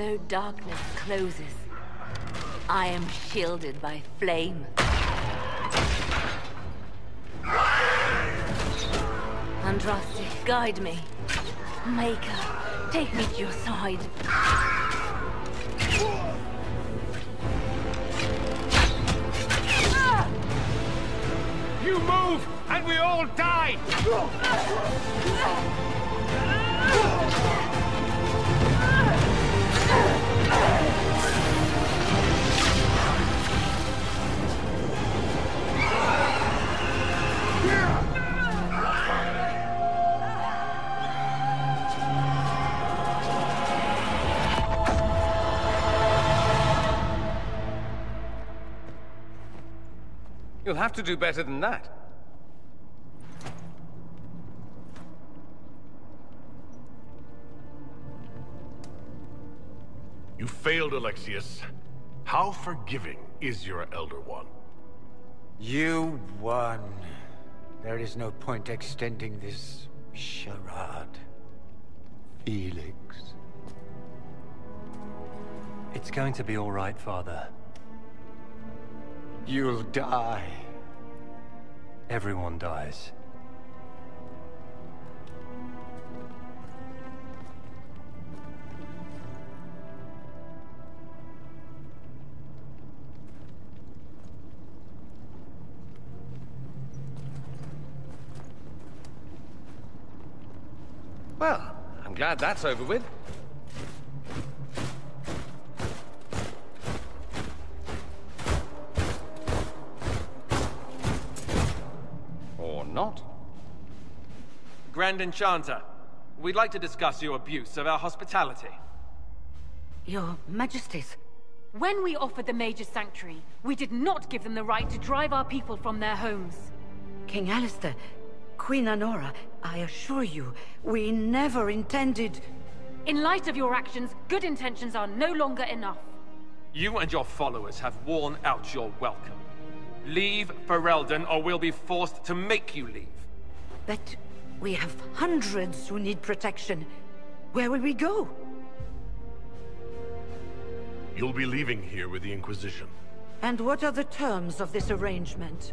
Though darkness closes, I am shielded by flame. Andraste, guide me. Maker, take me to your side. You move, and we all die! You'll have to do better than that. You failed, Alexius. How forgiving is your Elder One? You won. There is no point extending this charade. Felix. It's going to be all right, Father. You'll die. Everyone dies. Well, I'm glad that's over with. Or not. Grand Enchanter, we'd like to discuss your abuse of our hospitality. Your Majesties. When we offered the Mages Sanctuary, we did not give them the right to drive our people from their homes. King Alistair, Queen Anora, I assure you, we never intended... In light of your actions, good intentions are no longer enough. You and your followers have worn out your welcome. Leave Ferelden, or we'll be forced to make you leave. But we have hundreds who need protection. Where will we go? You'll be leaving here with the Inquisition. And what are the terms of this arrangement?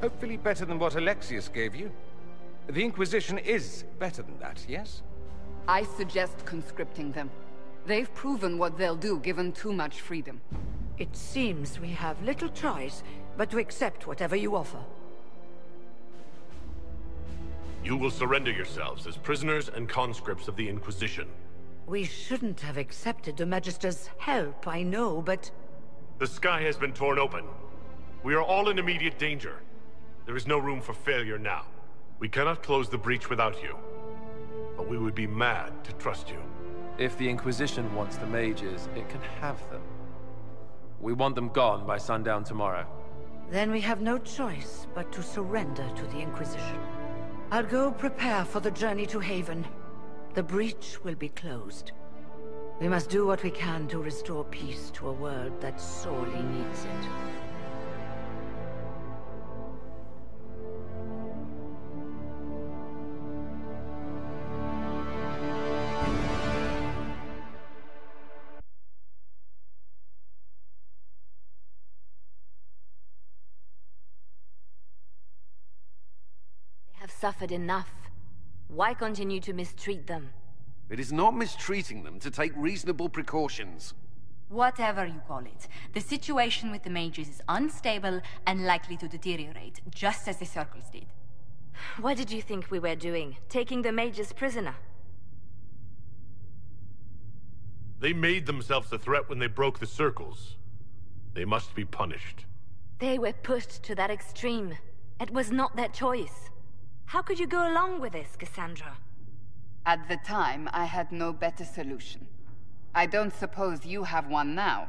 Hopefully better than what Alexius gave you. The Inquisition is better than that, yes? I suggest conscripting them. They've proven what they'll do given too much freedom. It seems we have little choice but to accept whatever you offer. You will surrender yourselves as prisoners and conscripts of the Inquisition. We shouldn't have accepted the Magister's help, I know, but... The sky has been torn open. We are all in immediate danger. There is no room for failure now. We cannot close the breach without you. But we would be mad to trust you. If the Inquisition wants the mages, it can have them. We want them gone by sundown tomorrow. Then we have no choice but to surrender to the Inquisition. I'll go prepare for the journey to Haven. The breach will be closed. We must do what we can to restore peace to a world that sorely needs it. Suffered enough. Why continue to mistreat them? It is not mistreating them to take reasonable precautions. Whatever you call it, the situation with the mages is unstable and likely to deteriorate, just as the circles did. What did you think we were doing? Taking the mages prisoner? They made themselves a threat when they broke the circles. They must be punished. They were pushed to that extreme. It was not their choice. How could you go along with this, Cassandra? At the time, I had no better solution. I don't suppose you have one now.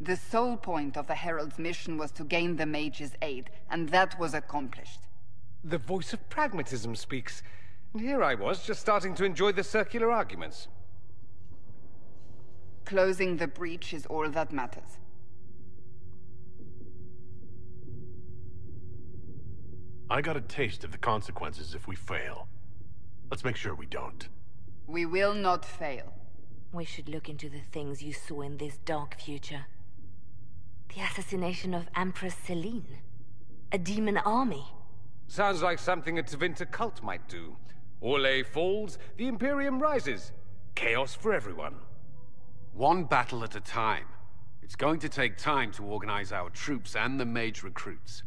The sole point of the Herald's mission was to gain the mage's aid, and that was accomplished. The voice of pragmatism speaks. And here I was, just starting to enjoy the circular arguments. Closing the breach is all that matters. I got a taste of the consequences if we fail. Let's make sure we don't. We will not fail. We should look into the things you saw in this dark future. The assassination of Empress Celine. A demon army. Sounds like something a Tevinter cult might do. Orlais falls, the Imperium rises. Chaos for everyone. One battle at a time. It's going to take time to organize our troops and the mage recruits.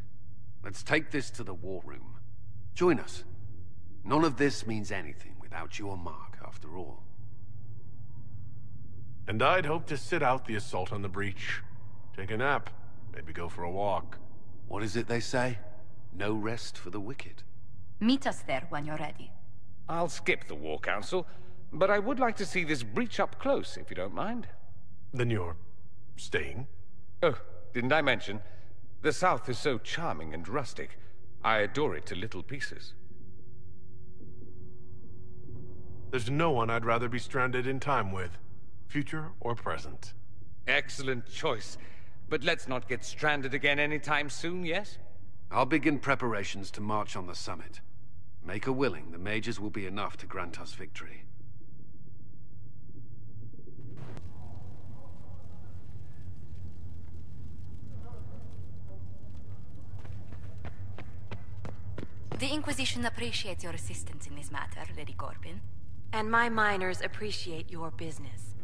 Let's take this to the war room. Join us. None of this means anything without your mark, after all. And I'd hope to sit out the assault on the breach. Take a nap. Maybe go for a walk. What is it they say? No rest for the wicked. Meet us there when you're ready. I'll skip the War Council, but I would like to see this breach up close, if you don't mind. Then you're staying? Oh, didn't I mention? The South is so charming and rustic. I adore it to little pieces. There's no one I'd rather be stranded in time with, future or present. Excellent choice. But let's not get stranded again anytime soon, yes? I'll begin preparations to march on the summit. Make her willing, the mages will be enough to grant us victory. The Inquisition appreciates your assistance in this matter, Lady Corbin. And my miners appreciate your business.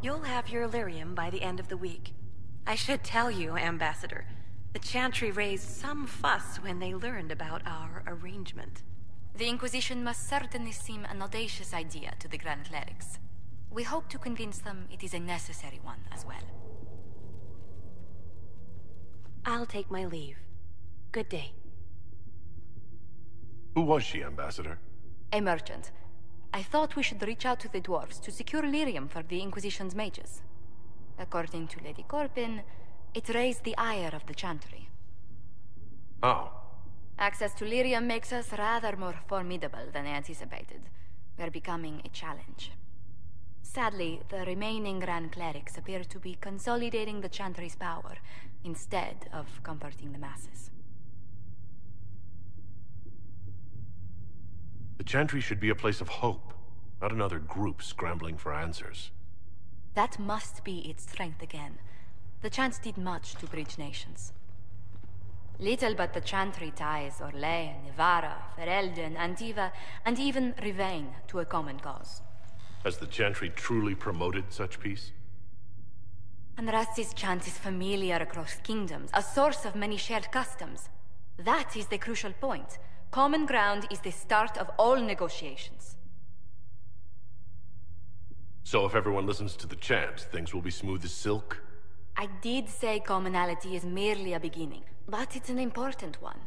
You'll have your Illyrium by the end of the week. I should tell you, Ambassador, the Chantry raised some fuss when they learned about our arrangement. The Inquisition must certainly seem an audacious idea to the Grand Clerics. We hope to convince them it is a necessary one as well. I'll take my leave. Good day. Who was she, Ambassador? A merchant. I thought we should reach out to the dwarves to secure lyrium for the Inquisition's mages. According to Lady Corbin, it raised the ire of the Chantry. Oh. Access to lyrium makes us rather more formidable than anticipated. We're becoming a challenge. Sadly, the remaining Grand Clerics appear to be consolidating the Chantry's power, instead of comforting the masses. The Chantry should be a place of hope, not another group scrambling for answers. That must be its strength again. The Chants did much to bridge nations. Little but the Chantry ties Orlais, Nevarra, Ferelden, Antiva, and even Rivain to a common cause. Has the Chantry truly promoted such peace? Andraste's chant is familiar across kingdoms, a source of many shared customs. That is the crucial point. Common ground is the start of all negotiations. So if everyone listens to the chant, things will be smooth as silk? I did say commonality is merely a beginning, but it's an important one.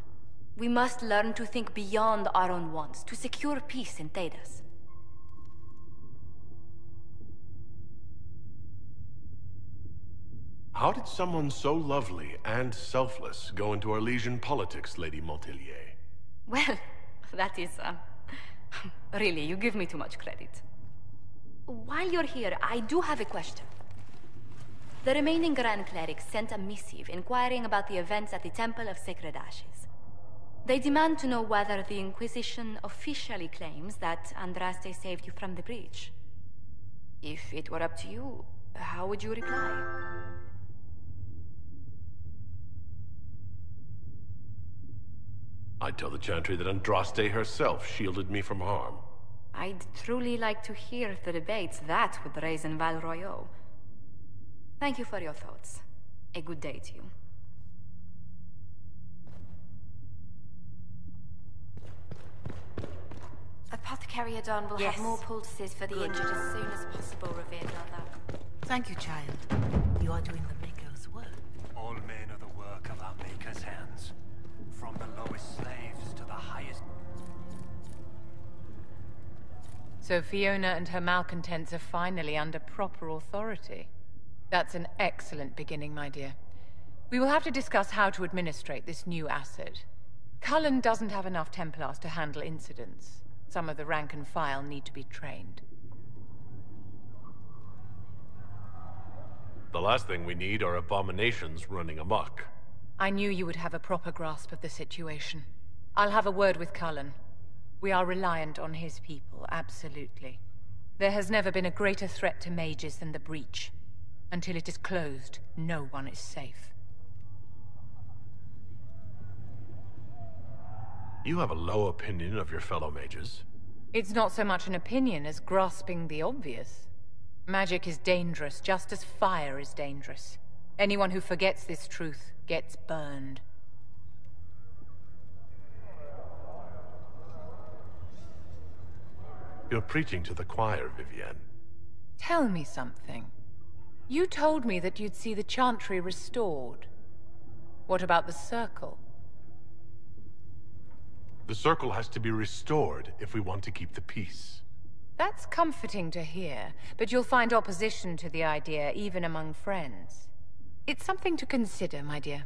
We must learn to think beyond our own wants, to secure peace in Thedas. How did someone so lovely and selfless go into Orlesian politics, Lady Montelier? Well, that is, really, you give me too much credit. While you're here, I do have a question. The remaining Grand Clerics sent a missive inquiring about the events at the Temple of Sacred Ashes. They demand to know whether the Inquisition officially claims that Andraste saved you from the breach. If it were up to you, how would you reply? I'd tell the Chantry that Andraste herself shielded me from harm. I'd truly like to hear the debates that would raise in Val Royeaux. Thank you for your thoughts. A good day to you. Apothecary Adon will have more poultices for the injured as soon as possible, revered mother. Thank you, child. You are doing the Maker's work. All men are the work of our Maker's hands. From the lowest slaves to the highest... So Fiona and her malcontents are finally under proper authority. That's an excellent beginning, my dear. We will have to discuss how to administrate this new asset. Cullen doesn't have enough templars to handle incidents. Some of the rank and file need to be trained. The last thing we need are abominations running amok. I knew you would have a proper grasp of the situation. I'll have a word with Cullen. We are reliant on his people, absolutely. There has never been a greater threat to mages than the breach. Until it is closed, no one is safe. You have a low opinion of your fellow mages. It's not so much an opinion as grasping the obvious. Magic is dangerous, just as fire is dangerous. Anyone who forgets this truth gets burned. You're preaching to the choir, Vivienne. Tell me something. You told me that you'd see the Chantry restored. What about the Circle? The Circle has to be restored if we want to keep the peace. That's comforting to hear, but you'll find opposition to the idea even among friends. It's something to consider, my dear.